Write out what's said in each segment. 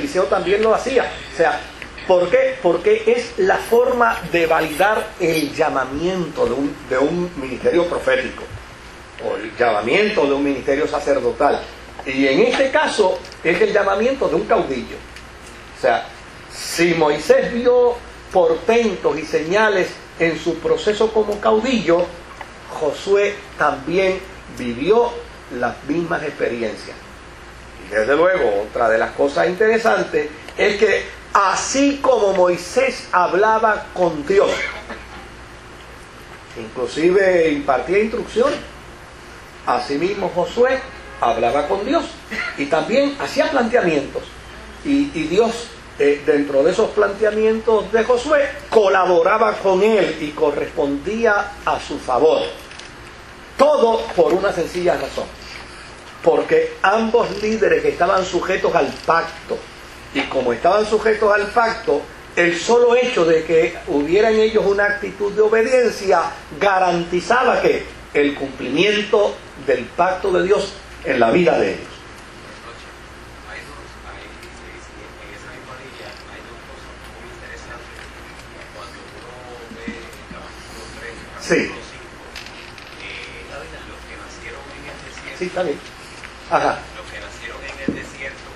Eliseo también lo hacía. O sea, ¿por qué? Porque es la forma de validar el llamamiento de un ministerio profético o el llamamiento de un ministerio sacerdotal. Y en este caso es el llamamiento de un caudillo. O sea, si Moisés vio portentos y señales en su proceso como caudillo, Josué también vivió las mismas experiencias. Y desde luego, otra de las cosas interesantes es que así como Moisés hablaba con Dios, inclusive impartía instrucción, asimismo Josué hablaba con Dios y también hacía planteamientos. Y Dios, dentro de esos planteamientos de Josué, colaboraba con él y correspondía a su favor. Todo por una sencilla razón. Porque ambos líderes estaban sujetos al pacto. Y como estaban sujetos al pacto, el solo hecho de que hubiera en ellos una actitud de obediencia garantizaba que el cumplimiento del pacto de Dios en la vida de ellos. En esa misma línea hay dos cosas muy interesantes. Cuando uno ve el capítulo 3, Sí. capítulo 5, los que nacieron en el desierto, Sí, está bien. Ajá. los que nacieron en el desierto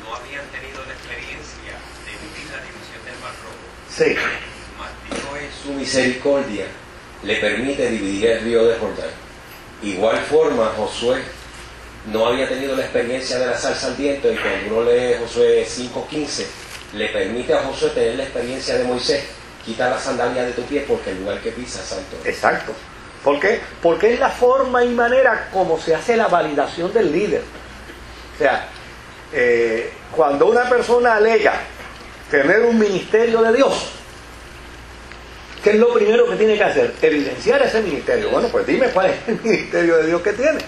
no habían tenido la experiencia de vivir la división del Mar Rojo. Sí. Mas Dios en Su misericordia le permite dividir el río de Jordán. Igual forma, Josué no había tenido la experiencia de la zarza al viento, y cuando uno lee Josué 5:15, le permite a Josué tener la experiencia de Moisés. Quita la sandalia de tu pie porque el lugar que pisas es santo. Exacto. ¿Por qué? Porque es la forma y manera como se hace la validación del líder. O sea, cuando una persona alega tener un ministerio de Dios, ¿qué es lo primero que tiene que hacer? Evidenciar ese ministerio. Bueno, pues dime cuál es el ministerio de Dios que tiene.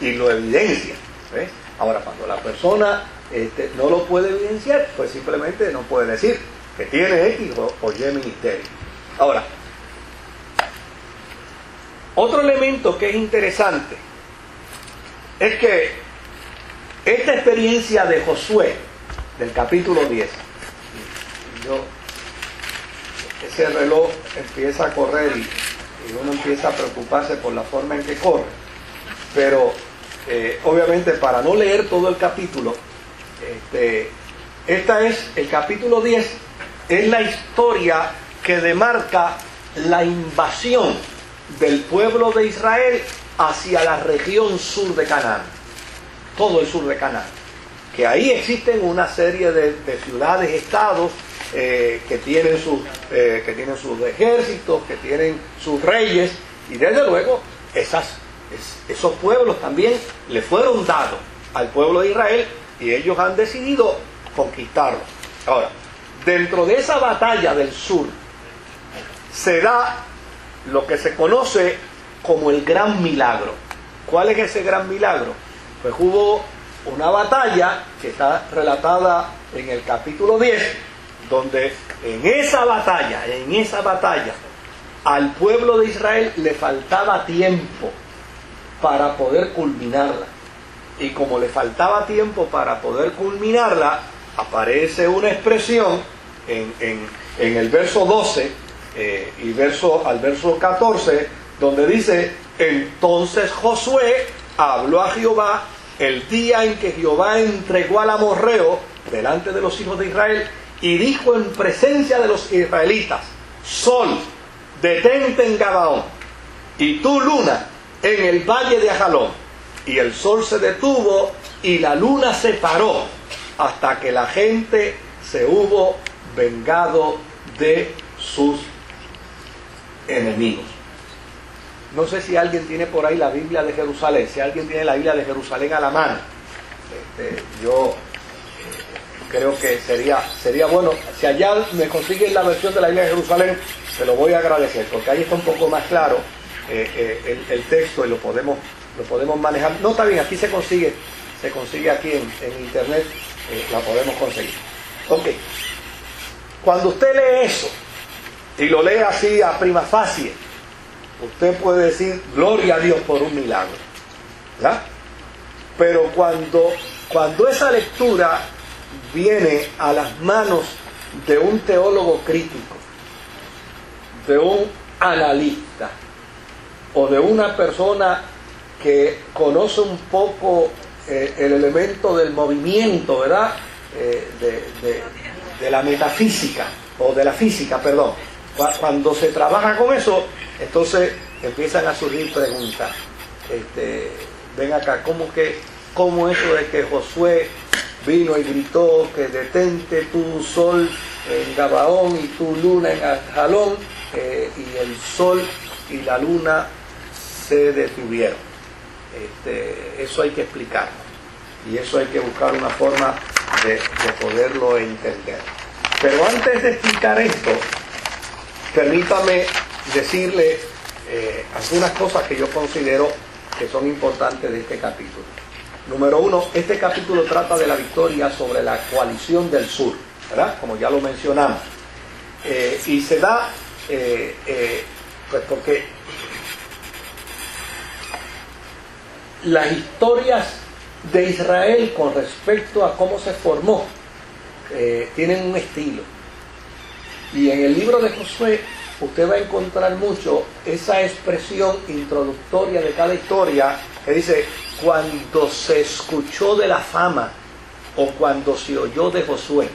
Y lo evidencia. ¿Ves? Ahora, cuando la persona no lo puede evidenciar, pues simplemente no puede decir que tiene X o Y ministerio. Ahora, otro elemento que es interesante es que esta experiencia de Josué, del capítulo 10, ese reloj empieza a correr y uno empieza a preocuparse por la forma en que corre, pero obviamente para no leer todo el capítulo, el capítulo 10 es la historia que demarca la invasión del pueblo de Israel hacia la región sur de Canaán, todo el sur de Canaán, que ahí existen una serie de ciudades, estados que tienen sus ejércitos, que tienen sus reyes, y desde luego esos pueblos también le fueron dados al pueblo de Israel y ellos han decidido conquistarlos. Ahora, dentro de esa batalla del sur se da lo que se conoce como el gran milagro. ¿Cuál es ese gran milagro? Pues hubo una batalla que está relatada en el capítulo 10, donde en esa batalla, al pueblo de Israel le faltaba tiempo para poder culminarla. Y como le faltaba tiempo para poder culminarla, aparece una expresión en el verso 12 y al verso 14, donde dice: entonces Josué habló a Jehová el día en que Jehová entregó al amorreo delante de los hijos de Israel, y dijo en presencia de los israelitas: sol, detente en Gabaón, y tú, luna, en el valle de Ajalón. Y el sol se detuvo y la luna se paró hasta que la gente se hubo vengado de sus enemigos. No sé si alguien tiene por ahí la Biblia de Jerusalén. Si alguien tiene la Biblia de Jerusalén a la mano, yo creo que sería bueno. Si allá me consiguen la versión de la Biblia de Jerusalén, se lo voy a agradecer, porque ahí está un poco más claro el texto y lo podemos manejar. No, está bien, aquí se consigue aquí en internet, la podemos conseguir. Ok. Cuando usted lee eso y lo lee así a prima facie, usted puede decir gloria a Dios por un milagro, ¿verdad? Pero cuando esa lectura viene a las manos de un teólogo crítico, de un analista o de una persona que conoce un poco el elemento del movimiento, ¿verdad? De la metafísica o de la física, perdón. Cuando se trabaja con eso, entonces empiezan a surgir preguntas. Ven acá, ¿cómo eso de que Josué vino y gritó que detente tu sol en Gabaón y tu luna en Ajalón, y el sol y la luna se detuvieron? Eso hay que explicarlo, y eso hay que buscar una forma de poderlo entender. Pero antes de explicar esto, permítame decirle algunas cosas que yo considero que son importantes de este capítulo. Número uno, este capítulo trata de la victoria sobre la coalición del sur, ¿verdad? Como ya lo mencionamos. Y se da, pues porque las historias de Israel con respecto a cómo se formó tienen un estilo. Y en el libro de Josué usted va a encontrar mucho esa expresión introductoria de cada historia que dice: cuando se escuchó de la fama, o cuando se oyó de Josué,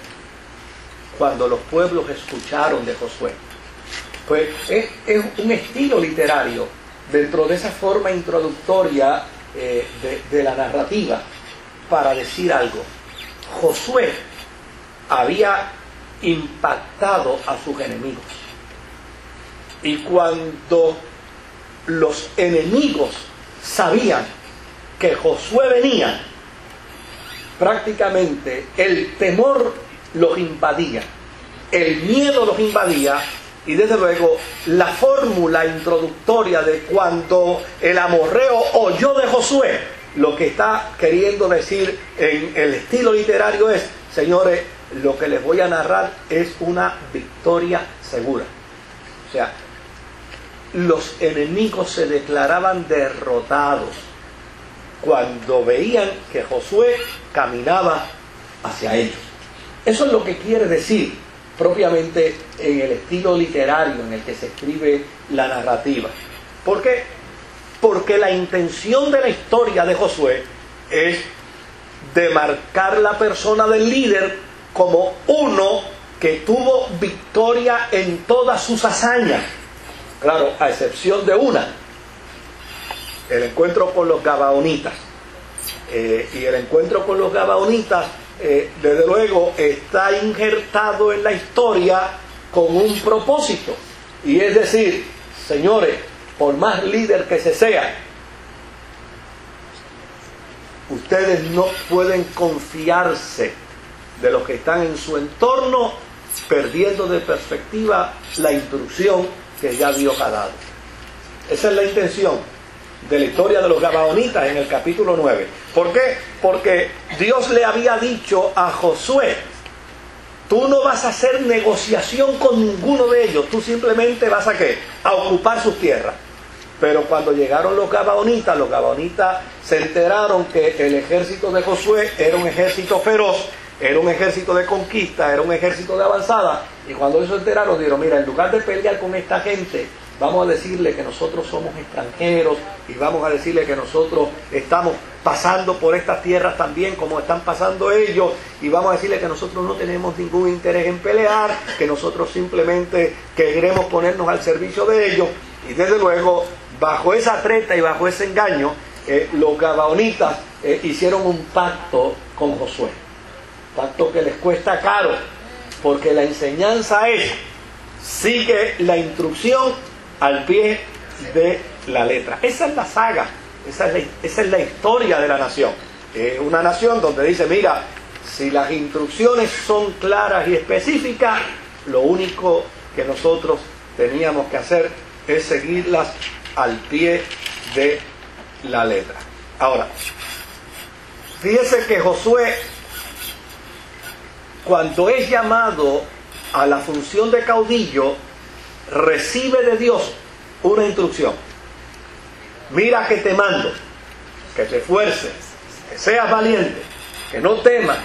cuando los pueblos escucharon de Josué. Pues es un estilo literario dentro de esa forma introductoria de la narrativa para decir algo. Josué había impactado a sus enemigos, y cuando los enemigos sabían que Josué venía, prácticamente el temor los invadía, el miedo los invadía, y desde luego la fórmula introductoria de cuando el amorreo oyó de Josué, lo que está queriendo decir en el estilo literario es: señores, lo que les voy a narrar es una victoria segura. O sea, los enemigos se declaraban derrotados cuando veían que Josué caminaba hacia ellos. Eso es lo que quiere decir propiamente en el estilo literario en el que se escribe la narrativa. ¿Por qué? Porque la intención de la historia de Josué es demarcar la persona del líder como uno que tuvo victoria en todas sus hazañas. Claro, a excepción de una: el encuentro con los Gabaonitas. Y el encuentro con los Gabaonitas, desde luego, está injertado en la historia con un propósito. Y es decir, señores, por más líder que se sea, ustedes no pueden confiarse de los que están en su entorno, perdiendo de perspectiva la instrucción que ya Dios ha dado. Esa es la intención de la historia de los Gabaonitas en el capítulo 9. ¿Por qué? Porque Dios le había dicho a Josué: tú no vas a hacer negociación con ninguno de ellos, tú simplemente vas a ¿qué? A ocupar sus tierras. Pero cuando llegaron los Gabaonitas se enteraron que el ejército de Josué era un ejército feroz, era un ejército de conquista, era un ejército de avanzada. Y cuando ellos se enteraron, dijeron: mira, en lugar de pelear con esta gente, vamos a decirle que nosotros somos extranjeros, y vamos a decirle que nosotros estamos pasando por estas tierras también como están pasando ellos, y vamos a decirle que nosotros no tenemos ningún interés en pelear, que nosotros simplemente queremos ponernos al servicio de ellos. Y desde luego, bajo esa treta y bajo ese engaño, los Gabaonitas hicieron un pacto con Josué. Pacto que les cuesta caro, porque la enseñanza es: sigue la instrucción al pie de la letra. Esa es la saga, esa es la historia de la nación. Una nación donde dice: mira, si las instrucciones son claras y específicas, lo único que nosotros teníamos que hacer es seguirlas al pie de la letra. Ahora, fíjese que Josué, cuando es llamado a la función de caudillo, recibe de Dios una instrucción: mira que te mando, que te esfuerces, que seas valiente, que no temas,